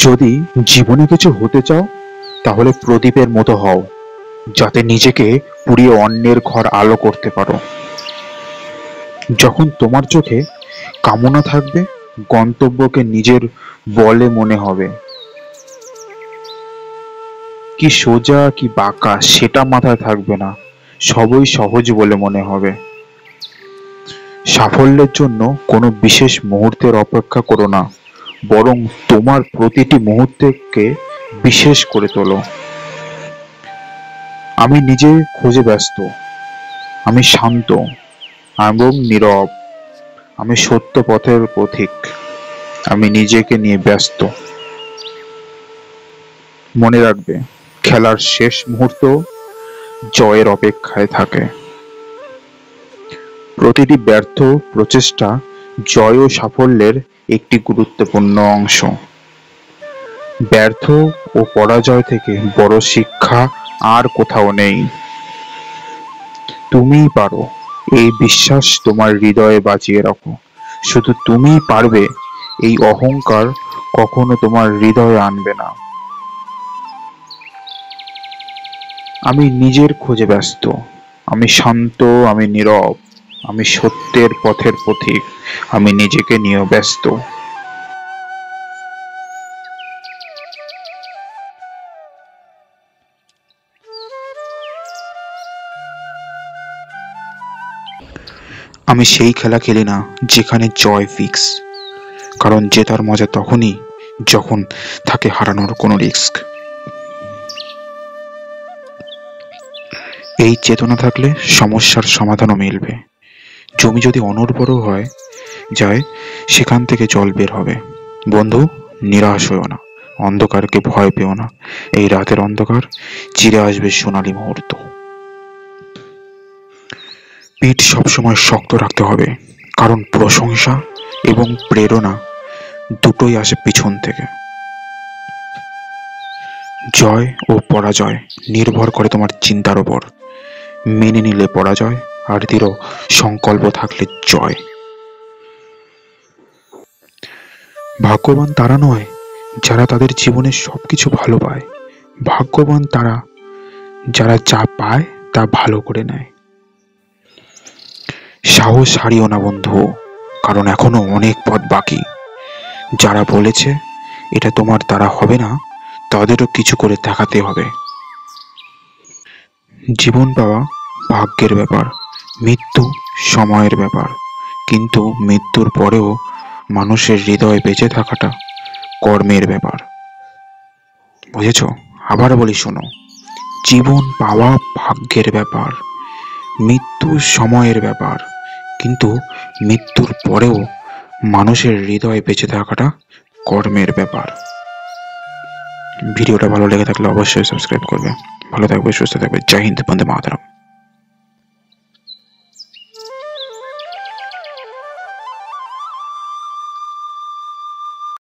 যদি জীবনে কিছু হতে চাও তাহলে প্রদীপের মতো হও, যাতে নিজেকে পুড়িয়ে অন্যের ঘর আলো করতে পারো। যখন তোমার চোখে কামনা থাকবে, গন্তব্যকে নিজের বলে মনে হবে। কি সোজা কি বাঁকা সেটা মাথায় থাকবে না, সবই সহজ বলে মনে হবে। সাফল্যের জন্য কোনো বিশেষ মুহূর্তের অপেক্ষা করো না, বরং তোমার প্রতিটি মুহূর্তকে বিশেষ করে তোলো। আমি নিজে খোঁজে ব্যস্ত, আমি শান্ত এবং নীরব, আমি সত্য পথের পথিক, আমি নিজেকে নিয়ে ব্যস্ত। মনে রাখবে, খেলার শেষ মুহূর্ত জয়ের অপেক্ষায় থাকে। প্রতিটি ব্যর্থ প্রচেষ্টা জয় ও সাফল্যের একটি গুরুত্বপূর্ণ অংশ। ব্যর্থ ও পরাজয় থেকে বড় শিক্ষা আর কোথাও নেই। তুমিই পারো, এই বিশ্বাস তোমার হৃদয়ে বাঁচিয়ে রাখো। শুধু তুমিই পারবে, এই অহংকার কখনো তোমার হৃদয়ে আনবে না। আমি নিজের খোঁজে ব্যস্ত, আমি শান্ত, আমি নীরব, আমি সত্যের পথের পথিক, আমি নিজেকে নিয়ে ব্যস্ত। আমি সেই খেলা খেলি না যেখানে জয় ফিক্স, কারণ জেতার মজা তখনই যখন থাকে হারানোর কোনো রিস্ক। এই চেতনা থাকলে সমস্যার সমাধানও মিলবে। জমি যদি অনুর্বরও হয় যায়, সেখান থেকে জল বের হবে। বন্ধু, নিরাশ হইও না, অন্ধকারকে ভয় পেও না। এই রাতের অন্ধকার চিরে আসবে সোনালী মুহূর্ত। পিঠ সবসময় শক্ত রাখতে হবে, কারণ প্রশংসা এবং প্রেরণা দুটোই আসে পিছন থেকে। জয় ও পরাজয় নির্ভর করে তোমার চিন্তার ওপর। মেনে নিলে পরাজয়, আর দৃঢ় সংকল্প থাকলে জয়। ভাগ্যবান তারা নয় যারা তাদের জীবনে সবকিছু ভালো পায়, ভাগ্যবান তারা যারা যা পায় তা ভালো করে নেয়। সাহস হারিও না বন্ধু, কারণ এখনো অনেক পথ বাকি। যারা বলেছে এটা তোমার দ্বারা হবে না, তাদেরও কিছু করে দেখাতে হবে। জীবন পাওয়া ভাগ্যের ব্যাপার, মৃত্যু সময়ের ব্যাপার, কিন্তু মৃত্যুর পরেও মানুষের হৃদয়ে বেঁচে থাকাটা কর্মের ব্যাপার। বুঝেছ? আবার বলি শোনো, জীবন পাওয়া ভাগ্যের ব্যাপার, মৃত্যু সময়ের ব্যাপার, কিন্তু মৃত্যুর পরেও মানুষের হৃদয়ে বেঁচে থাকাটা কর্মের ব্যাপার। ভিডিওটা ভালো লেগে থাকলে অবশ্যই সাবস্ক্রাইব করবে। ভালো থাকবে, সুস্থ থাকবে। জয় হিন্দ, বন্দে মাতরম।